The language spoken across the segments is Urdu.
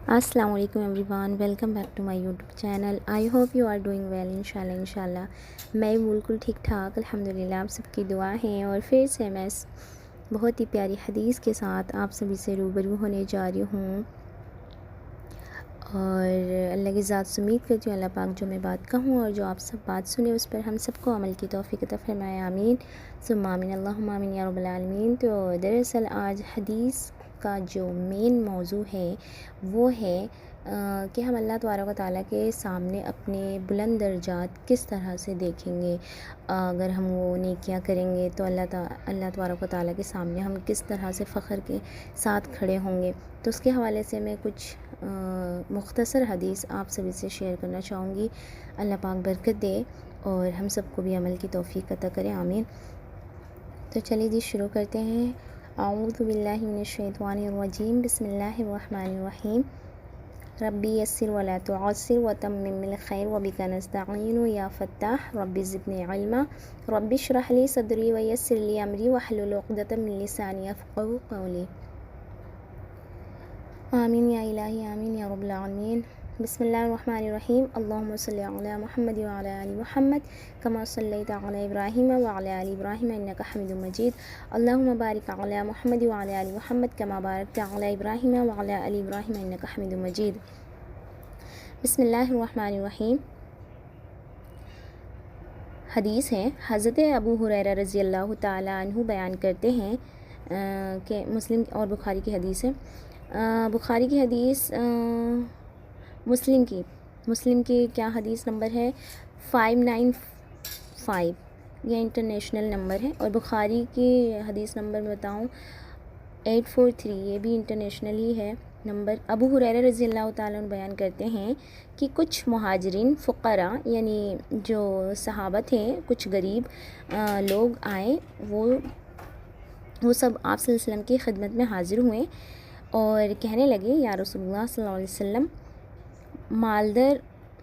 السلام علیکم everyone, welcome back to my YouTube channel. I hope you are doing well. انشاءاللہ میں بالکل ٹھیک ٹھاک الحمدللہ، آپ سب کی دعا ہیں۔ اور پھر سے میں بہت ہی پیاری حدیث کے ساتھ آپ سبھی سے روبرو ہونے جا رہی ہوں، اور اللہ کی ذات سے امید کرتی ہوں اللہ پاک جو میں بات کہوں اور جو آپ سب بات سنیں اس پر ہم سب کو عمل کی توفیق عطا فرمائے، آمین ثم آمین، اللہم آمین یا رب العالمین۔ تو دراصل آج حدیث کا جو مین موضوع ہے وہ ہے کہ ہم اللہ تبارک و تعالیٰ کے سامنے اپنے بلند درجات کس طرح سے دیکھیں گے۔ اگر ہم وہ نیکیاں کریں گے تو اللہ تبارک و تعالیٰ کے سامنے ہم کس طرح سے فخر کے ساتھ کھڑے ہوں گے۔ تو اس کے حوالے سے میں کچھ مختصر حدیث آپ سبھی سے شیئر کرنا چاہوں گی۔ اللہ پاک برکت دے اور ہم سب کو بھی عمل کی توفیق عطا کرے، آمین۔ تو چلیے جی شروع کرتے ہیں۔ اعوذ باللہ من الشیطان الرجیم، بسم اللہ الرحمن الرحیم۔ ربی یسر ولا تعسر وتمم بالخیر وبک نستعین یا فتاح ربی زدنی علما ربی اشرح لی صدری ویسر لی امری واحلل عقدۃ من لسانی یفقہوا قولی، آمین یا الہی، آمین یا رب العالمین۔ بسم اللہ الرحمن الرحیم، اللہم صلی علی محمد وعلی آل محمد کما صلیت علی ابراہیم وعلی آل ابراہیم انک حمید مجید، اللہم بارک علی محمد وعلی آل محمد کما بارکت علی ابراہیم وعلی آل ابراہیم انک حمید مجید۔ بسم اللہ الرحمن الرحیم۔ حدیث ہے، حضرت ابو ہریرہ رضی اللہ تعالیٰ عنہ بیان کرتے ہیں کہ مسلم اور بخاری کی حدیث ہے۔ بخاری کی حدیث، مسلم کی کیا حدیث نمبر ہے 595، یہ انٹرنیشنل نمبر ہے، اور بخاری کی حدیث نمبر میں بتاؤں 843، یہ بھی انٹرنیشنل ہی ہے نمبر۔ ابو ہریرہ رضی اللہ تعالیٰ عنہ بیان کرتے ہیں کہ کچھ مہاجرین فقراء یعنی جو صحابہ تھے، کچھ غریب لوگ آئے، وہ سب آپ صلی اللہ علیہ وسلم کی خدمت میں حاضر ہوئے اور کہنے لگے، یا رسول اللہ صلی اللہ علیہ وسلم،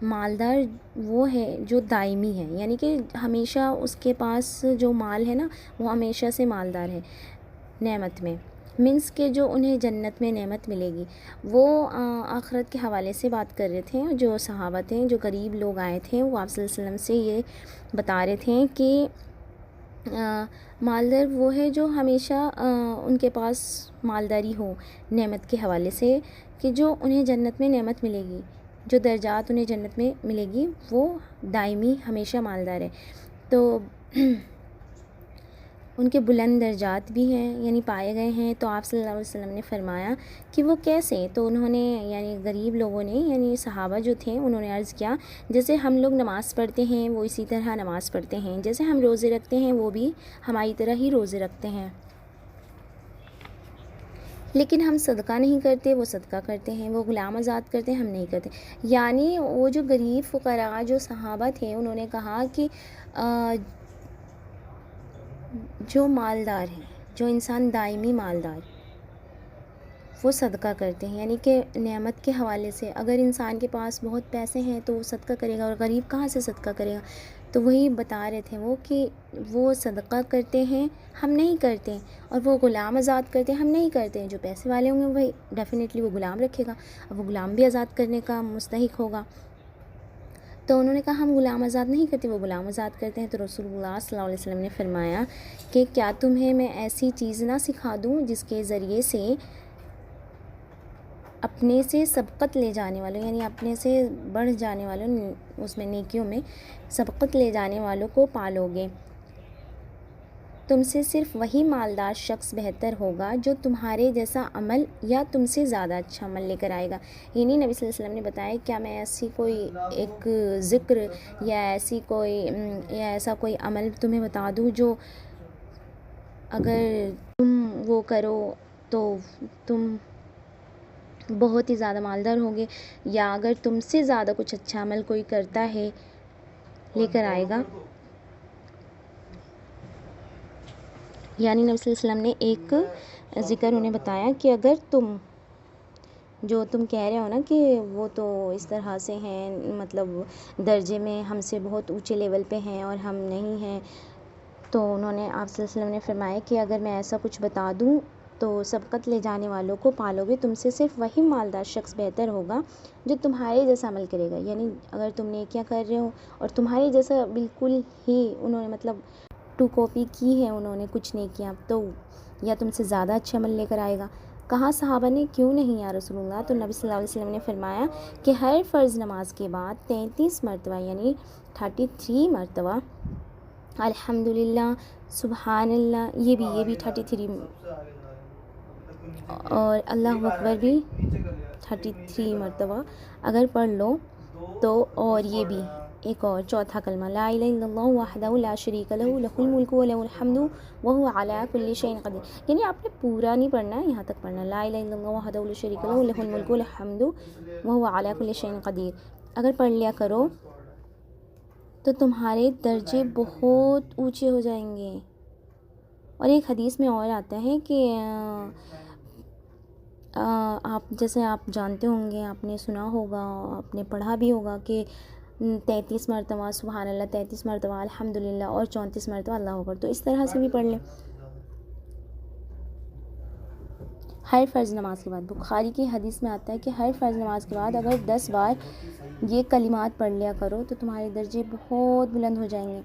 مالدار وہ ہے جو دائمی ہے، یعنی کہ ہمیشہ اس کے پاس جو مال ہے نا وہ ہمیشہ سے مالدار ہے نعمت میں، مینس کہ جو انہیں جنت میں نعمت ملے گی۔ وہ آخرت کے حوالے سے بات کر رہے تھے، جو صحابہ تھے، جو غریب لوگ آئے تھے، وہ آپ صلی اللہ علیہ وسلم سے یہ بتا رہے تھے کہ مالدار وہ ہے جو ہمیشہ ان کے پاس مالداری ہو نعمت کے حوالے سے، کہ جو انہیں جنت میں نعمت ملے گی، جو درجات انہیں جنت میں ملے گی وہ دائمی ہمیشہ مالدار ہے۔ تو ان کے بلند درجات بھی ہیں، یعنی پائے گئے ہیں۔ تو آپ صلی اللہ علیہ وسلم نے فرمایا کہ وہ کیسے؟ تو انہوں نے یعنی غریب لوگوں نے، یعنی صحابہ جو تھے، انہوں نے عرض کیا جیسے ہم لوگ نماز پڑھتے ہیں وہ اسی طرح نماز پڑھتے ہیں، جیسے ہم روزے رکھتے ہیں وہ بھی ہماری طرح ہی روزے رکھتے ہیں، لیکن ہم صدقہ نہیں کرتے، وہ صدقہ کرتے ہیں، وہ غلام آزاد کرتے ہیں، ہم نہیں کرتے۔ یعنی وہ جو غریب فقراء جو صحابہ تھے، انہوں نے کہا کہ جو مالدار ہیں، جو انسان دائمی مالدار، وہ صدقہ کرتے ہیں، یعنی کہ نعمت کے حوالے سے اگر انسان کے پاس بہت پیسے ہیں تو وہ صدقہ کرے گا، اور غریب کہاں سے صدقہ کرے گا؟ تو وہی بتا رہے تھے وہ کہ وہ صدقہ کرتے ہیں، ہم نہیں کرتے، اور وہ غلام آزاد کرتے ہیں، ہم نہیں کرتے ہیں۔ جو پیسے والے ہوں گے وہی ڈیفینیٹلی وہ غلام رکھے گا، اور وہ غلام بھی آزاد کرنے کا مستحق ہوگا۔ تو انہوں نے کہا ہم غلام آزاد نہیں کرتے، وہ غلام آزاد کرتے ہیں۔ تو رسول اللہ صلی اللہ علیہ وسلم نے فرمایا کہ کیا تمہیں میں ایسی چیز نہ سکھا دوں جس کے ذریعے سے اپنے سے سبقت لے جانے والوں، یعنی اپنے سے بڑھ جانے والوں، اس میں نیکیوں میں سبقت لے جانے والوں کو پالو گے۔ تم سے صرف وہی مالدار شخص بہتر ہوگا جو تمہارے جیسا عمل یا تم سے زیادہ اچھا عمل لے کر آئے گا۔ یعنی نبی صلی اللہ علیہ وسلم نے بتایا کیا میں ایسی کوئی ایک ذکر یا ایسا کوئی عمل تمہیں بتا دوں جو اگر تم وہ کرو تو تم بہت ہی زیادہ مالدار ہوگے، یا اگر تم سے زیادہ کچھ اچھا عمل کوئی کرتا ہے لے کر آئے گا۔ یعنی نبی صلی اللہ علیہ وسلم نے ایک ذکر انہیں بتایا کہ اگر جو تم کہہ رہے ہو نا کہ وہ تو اس طرح سے ہیں، مطلب درجے میں ہم سے بہت اونچے لیول پہ ہیں اور ہم نہیں ہیں، تو انہوں نے آپ صلی اللہ علیہ وسلم نے فرمایا کہ اگر میں ایسا کچھ بتا دوں تو سبقت لے جانے والوں کو پالو گے، تم سے صرف وہی مالدار شخص بہتر ہوگا جو تمہارے جیسا عمل کرے گا. یعنی اگر تم نیکیاں کر رہے ہو اور تمہارے جیسا بالکل ہی انہوں نے مطلب ٹو کاپی کی ہے انہوں نے کچھ نیکیاں، تو یا تم سے زیادہ اچھے عمل لے کر آئے گا. کہا صحابہ نے کیوں نہیں یا رسول اللہ؟ تو نبی صلی اللہ علیہ وسلم نے فرمایا کہ ہر فرض نماز کے بعد 33 مرتبہ یعنی 33 مرتبہ الحمدللہ، سبحان اللہ، یہ بھی 33، اور اللہ اکبر بھی 33 مرتبہ اگر پڑھ لو تو، اور یہ بھی ایک اور چوتھا کلمہ لا الہ الا اللہ وحدہ لا شریک لہ لہ الملک و لہ الحمد وہو علی کل شیء قدیر. یعنی آپ نے پورا نہیں پڑھنا ہے، یہاں تک پڑھنا لا الہ الا اللہ وحدہ لا شریک لہ لہ الملک و لہ الحمد وہو علی کل شیء قدیر. اگر پڑھ لیا کرو تو تمہارے درجے بہت اونچے ہو جائیں گے. اور ایک حدیث میں اور آتا ہے کہ آپ جیسے آپ جانتے ہوں گے، آپ نے سنا ہوگا، آپ نے پڑھا بھی ہوگا کہ 33 مرتبہ سبحان اللہ، 33 مرتبہ الحمدللہ اور 34 مرتبہ اللہ اکبر. تو اس طرح سے بھی پڑھ لیں ہر فرض نماز کے بعد. بخاری کی حدیث میں آتا ہے کہ ہر فرض نماز کے بعد اگر 10 بار یہ کلمات پڑھ لیا کرو تو تمہارے درجے بہت بلند ہو جائیں گے.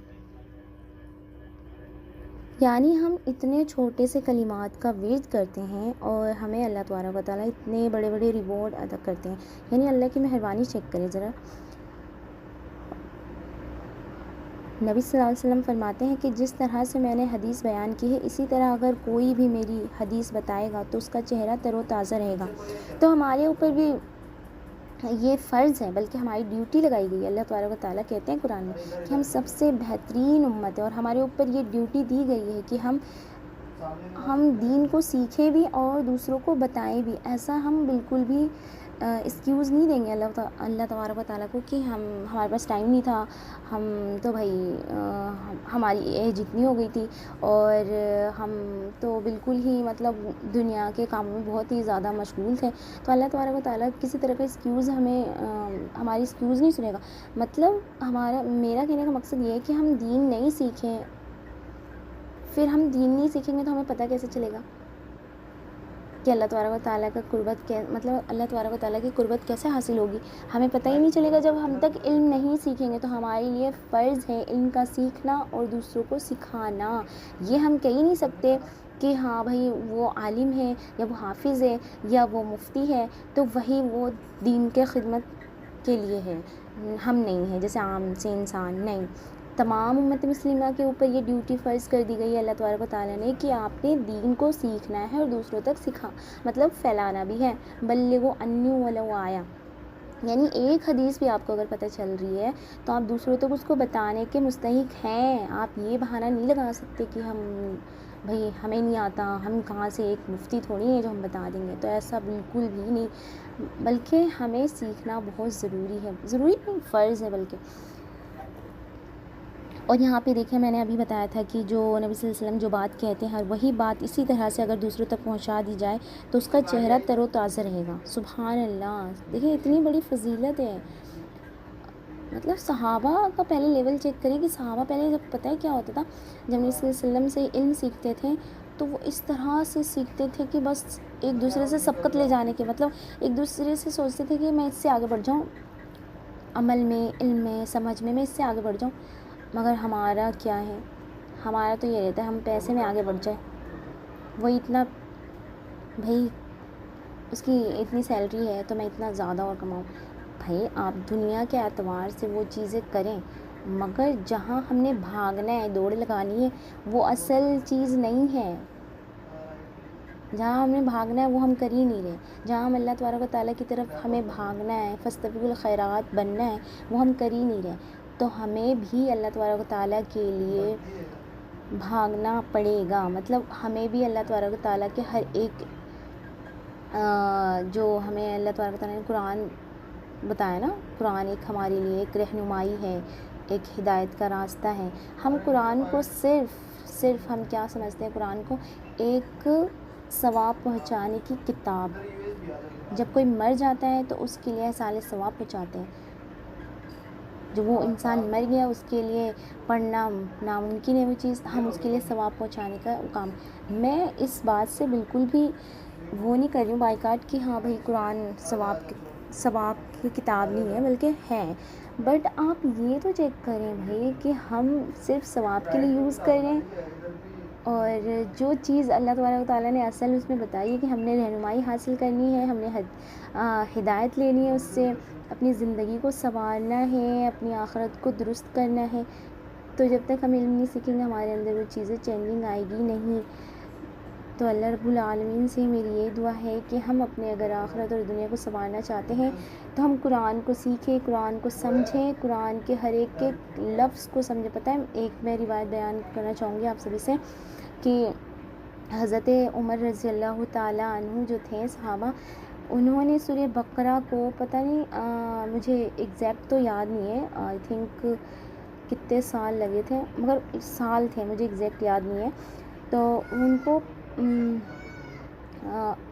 یعنی ہم اتنے چھوٹے سے کلمات کا ورد کرتے ہیں اور ہمیں اللہ تبارک و تعالیٰ اتنے بڑے بڑے ریوارڈ ادا کرتے ہیں. یعنی اللہ کی مہربانی چیک کریں ذرا. نبی صلی اللہ علیہ وسلم فرماتے ہیں کہ جس طرح سے میں نے حدیث بیان کی ہے اسی طرح اگر کوئی بھی میری حدیث بتائے گا تو اس کا چہرہ تر و تازہ رہے گا. تو ہمارے اوپر بھی یہ فرض ہے، بلکہ ہماری ڈیوٹی لگائی گئی ہے. اللہ تبارک و تعالیٰ کہتے ہیں قرآن میں کہ ہم سب سے بہترین امت ہے، اور ہمارے اوپر یہ ڈیوٹی دی گئی ہے کہ ہم دین کو سیکھیں بھی اور دوسروں کو بتائیں بھی. ایسا ہم بالکل بھی ایکسکیوز نہیں دیں گے اللہ تبارک و تعالیٰ کو کہ ہمارے پاس ٹائم نہیں تھا، ہم تو بھائی ہماری ایج اتنی ہو گئی تھی اور ہم تو بالکل ہی مطلب دنیا کے کاموں میں بہت ہی زیادہ مشغول تھے. تو اللہ تبارک و تعالیٰ کسی طرح کا ایکسکیوز ہماری ایکسکیوز نہیں سنے گا. مطلب میرا کہنے کا مقصد یہ ہے کہ ہم دین نہیں سیکھیں، پھر ہم دین نہیں سیکھیں گے تو ہمیں پتہ کیسے چلے گا کہ اللہ تبارک و تعالیٰ کا قربت مطلب اللہ تبارک و تعالیٰ کی قربت کیسے حاصل ہوگی. ہمیں پتہ ہی نہیں چلے گا جب ہم تک علم نہیں سیکھیں گے. تو ہمارے لیے فرض ہے علم کا سیکھنا اور دوسروں کو سکھانا. یہ ہم کہہ ہی نہیں سکتے کہ ہاں بھائی وہ عالم ہے یا وہ حافظ ہے یا وہ مفتی ہے تو وہی وہ دین کے خدمت کے لیے ہے، ہم نہیں ہیں جیسے عام سے انسان. نہیں، تمام امت مسلمہ کے اوپر یہ ڈیوٹی فرض کر دی گئی ہے اللہ تبارک و تعالیٰ نے کہ آپ نے دین کو سیکھنا ہے اور دوسروں تک مطلب پھیلانا بھی ہے. بلغوا عنی ولو آیا، یعنی ایک حدیث بھی آپ کو اگر پتہ چل رہی ہے تو آپ دوسروں تک اس کو بتانے کے مستحق ہیں. آپ یہ بہانہ نہیں لگا سکتے کہ بھائی ہمیں نہیں آتا، ہم کہاں سے ایک مفتی تھوڑی ہیں جو ہم بتا دیں گے. تو ایسا بالکل بھی نہیں، بلکہ ہمیں سیکھنا بہت ضروری ہے. ضروری نہیں، فرض ہے بلکہ. اور یہاں پہ دیکھیں میں نے ابھی بتایا تھا کہ جو نبی صلی اللہ علیہ وسلم جو بات کہتے ہیں وہی بات اسی طرح سے اگر دوسروں تک پہنچا دی جائے تو اس کا چہرہ تر و تازہ رہے گا. سبحان اللہ. دیکھیں اتنی بڑی فضیلت ہے. مطلب صحابہ کا پہلے لیول چیک کریں کہ صحابہ پہلے جب پتہ ہے کیا ہوتا تھا، جب نبی صلی اللہ علیہ وسلم سے علم سیکھتے تھے تو وہ اس طرح سے سیکھتے تھے کہ بس ایک دوسرے سے سبقت لے جانے کے مطلب ایک دوسرے سے سوچتے تھے کہ میں اس سے آگے بڑھ جاؤں، عمل میں، علم میں، سمجھ میں اس سے آگے بڑھ جاؤں. مگر ہمارا کیا ہے، ہمارا تو یہ رہتا ہے ہم پیسے میں آگے بڑھ جائیں. وہی اتنا بھائی اس کی اتنی سیلری ہے تو میں اتنا زیادہ اور کماؤں. بھائی آپ دنیا کے اعتبار سے وہ چیزیں کریں، مگر جہاں ہم نے بھاگنا ہے، دوڑ لگانی ہے، وہ اصل چیز نہیں ہے. جہاں ہم نے بھاگنا ہے وہ ہم کر ہی نہیں رہے. جہاں ہم اللہ تبارک و تعالیٰ کی طرف ہمیں بھاگنا ہے، فاستبقوا الخیرات بننا ہے، وہ ہم کر ہی نہیں رہے. تو ہمیں بھی اللہ تبارک و تعالیٰ کے لیے بھاگنا پڑے گا. مطلب ہمیں بھی اللہ تبارک و تعالیٰ کے ہر ایک جو ہمیں اللہ تبارک و تعالیٰ نے قرآن بتایا نا، قرآن ایک ہمارے لیے ایک رہنمائی ہے، ایک ہدایت کا راستہ ہے. ہم قرآن کو صرف ہم کیا سمجھتے ہیں، قرآن کو ایک ثواب پہنچانے کی کتاب. جب کوئی مر جاتا ہے تو اس کے لیے ایصال ثواب پہنچاتے ہیں. جو وہ انسان مر گیا اس کے لیے پڑھنا ناممکن ہے وہ چیز، ہم اس کے لیے ثواب پہنچانے کا کام. میں اس بات سے بالکل بھی وہ نہیں کر رہی ہوں بائیکاٹ کہ ہاں بھائی قرآن ثواب کی کتاب نہیں ہے، بلکہ ہے. بٹ آپ یہ تو چیک کریں بھائی کہ ہم صرف ثواب کے لیے یوز کریں، اور جو چیز اللہ تبارک و تعالیٰ نے اصل اس میں بتائی ہے کہ ہم نے رہنمائی حاصل کرنی ہے، ہم نے ہدایت لینی ہے، اس سے اپنی زندگی کو سنوارنا ہے، اپنی آخرت کو درست کرنا ہے. تو جب تک ہم علم نہیں سیکھیں گے ہمارے اندر وہ چیزیں چینجنگ آئے گی نہیں. تو اللہ رب العالمین سے میری یہ دعا ہے کہ ہم اپنے اگر آخرت اور دنیا کو سنوارنا چاہتے ہیں تو ہم قرآن کو سیکھیں، قرآن کو سمجھیں، قرآن کے ہر ایک لفظ کو سمجھیں. پتہ ہے ایک میں روایت بیان کرنا چاہوں گی آپ سبھی سے کہ حضرت عمر رضی اللہ تعالیٰ عنہ جو تھے صحابہ، انہوں نے سورہ بقرہ کو پتہ نہیں مجھے ایگزیکٹ تو یاد نہیں ہے، آئی تھنک کتنے سال لگے تھے، مگر سال تھے، مجھے ایگزیکٹ یاد نہیں ہے. تو ان کو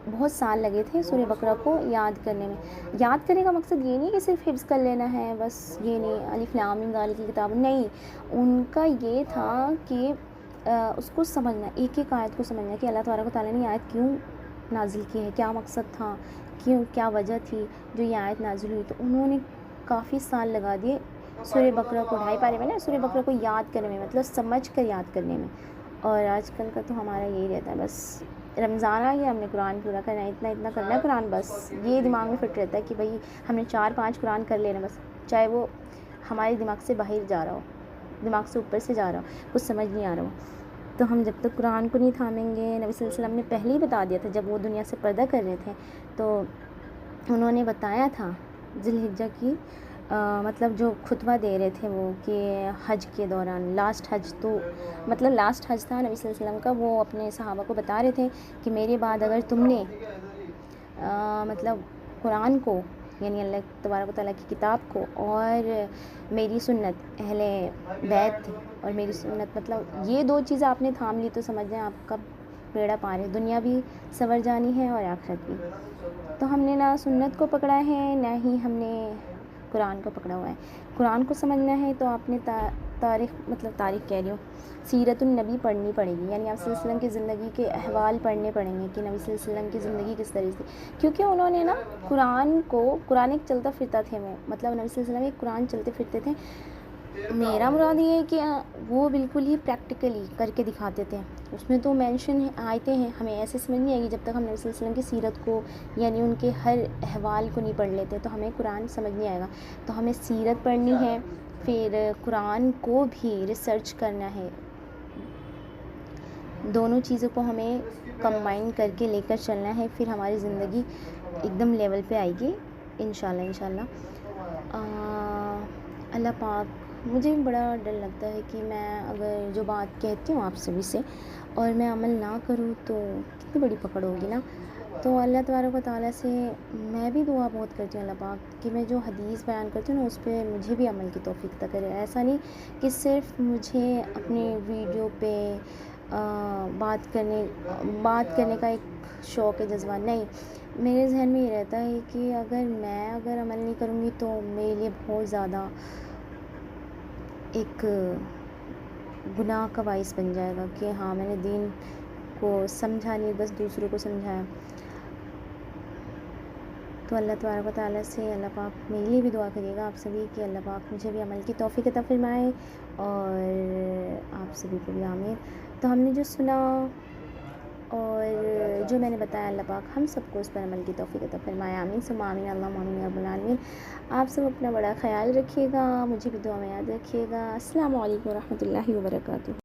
بہت سال لگے تھے سورہ بقرہ کو یاد کرنے میں. یاد کرنے کا مقصد یہ نہیں کہ صرف حفظ کر لینا ہے بس، یہ نہیں الف لام میم ذالک کی کتاب نہیں. ان کا یہ تھا کہ اس کو سمجھنا، ایک ایک آیت کو سمجھنا کہ اللہ تبارک و تعالیٰ نے یہ آیت کیوں نازل کی ہے، کیا مقصد تھا، کیا وجہ تھی جو یہ آیت نازل ہوئی. تو انہوں نے کافی سال لگا دیے سورہ بقرہ کو، 2.5 پارے میں نا سورہ بقرہ کو یاد کرنے میں، مطلب سمجھ کر یاد کرنے میں. اور آج کل کا تو ہمارا یہی رہتا ہے بس رمضان آ گیا ہم نے قرآن پورا کرنا ہے، اتنا کرنا ہے قرآن، بس یہ دماغ میں فٹ رہتا ہے کہ بھائی ہم نے 4-5 قرآن کر لینا بس، چاہے وہ ہمارے دماغ سے باہر جا رہا ہو، دماغ سے اوپر سے جا رہا ہو، کچھ سمجھ نہیں آ رہا ہو. تو ہم جب تک قرآن کو نہیں تھامیں گے، نبی صلی اللہ علیہ وسلم نے پہلے ہی بتا دیا تھا جب وہ دنیا سے پردہ کر رہے تھے، تو انہوں نے بتایا تھا ذی الحجہ کی مطلب جو خطبہ دے رہے تھے وہ کہ حج کے دوران لاسٹ حج، تو مطلب لاسٹ حج تھا نبی صلی اللہ علیہ وسلم کا، وہ اپنے صحابہ کو بتا رہے تھے کہ میرے بعد اگر تم نے مطلب قرآن کو یعنی اللہ تبارک و تعالیٰ کی کتاب کو اور میری سنت اہل بیت اور میری سنت، مطلب یہ 2 چیزیں آپ نے تھام لی تو سمجھ جائیں آپ کا بیڑا پار ہے، دنیا بھی سنور جانی ہے اور آخرت بھی. تو ہم نے نہ سنت کو پکڑا ہے نہ ہی ہم نے قرآن کو پکڑا ہوا ہے. قرآن کو سمجھنا ہے تو آپ نے تاریخ کہہ رہی ہوں، سیرت النبی پڑھنی پڑے گی، یعنی آپ صلی اللہ علیہ وسلم کی زندگی کے احوال پڑھنے پڑیں گے کہ نبی صلی اللہ علیہ وسلم کی زندگی کس طرح سے، کیونکہ انہوں نے نا قرآن ایک چلتا پھرتا تھے، وہ مطلب نبی صلی اللہ علیہ وسلم ایک قرآن چلتے پھرتے تھے. میرا مراد یہ ہے کہ وہ بالکل ہی پریکٹیکلی کر کے دکھاتے تھے. اس میں تو مینشن آیتیں ہیں، ہمیں ایسے سمجھ نہیں آئے گی جب تک ہم نبی صلی اللہ علیہ وسلم کی سیرت کو یعنی ان کے ہر احوال کو نہیں پڑھ لیتے تو ہمیں قرآن سمجھ نہیں آئے گا. تو ہمیں سیرت پڑھنی ہے، پھر قرآن کو بھی ریسرچ کرنا ہے، دونوں چیزوں کو ہمیں کمبائن کر کے لے کر چلنا ہے، پھر ہماری زندگی ایک دم لیول پہ آئے گی انشاءاللہ. اللہ پاک، مجھے بھی بڑا ڈر لگتا ہے کہ میں اگر جو بات کہتی ہوں آپ سبھی سے اور میں عمل نہ کروں تو کتنی بڑی پکڑ ہوگی نا. تو اللہ تبارک و تعالیٰ سے میں بھی دعا بہت کرتی ہوں اللہ پاک کہ میں جو حدیث بیان کرتی ہوں نا اس پہ مجھے بھی عمل کی توفیق عطا کرے. ایسا نہیں کہ صرف مجھے اپنے ویڈیو پہ بات کرنے کا ایک شوق ہے، جذبہ نہیں، میرے ذہن میں یہ رہتا ہے کہ اگر عمل نہیں کروں گی تو میرے لیے بہت زیادہ ایک گناہ کا باعث بن جائے گا کہ ہاں میں نے دین کو سمجھا نہیں، بس دوسروں کو سمجھایا. تو اللہ تبارک و تعالیٰ سے اللہ پاک میرے لیے بھی دعا کریے گا آپ سبھی کہ اللہ پاک مجھے بھی عمل کی توفیق عطا فرمائے اور آپ سبھی کو بھی آمین. تو ہم نے جو سنا اور جو میں نے بتایا اللہ پاک ہم سب کو اس پر عمل کی توفیق عطا فرمائے، آمین ثم آمین، اللہم آمین یا رب العالمین. آپ سب اپنا بڑا خیال رکھیے گا، مجھے بھی دعا میں یاد رکھیے گا. السلام علیکم و رحمۃ اللہ وبرکاتہ.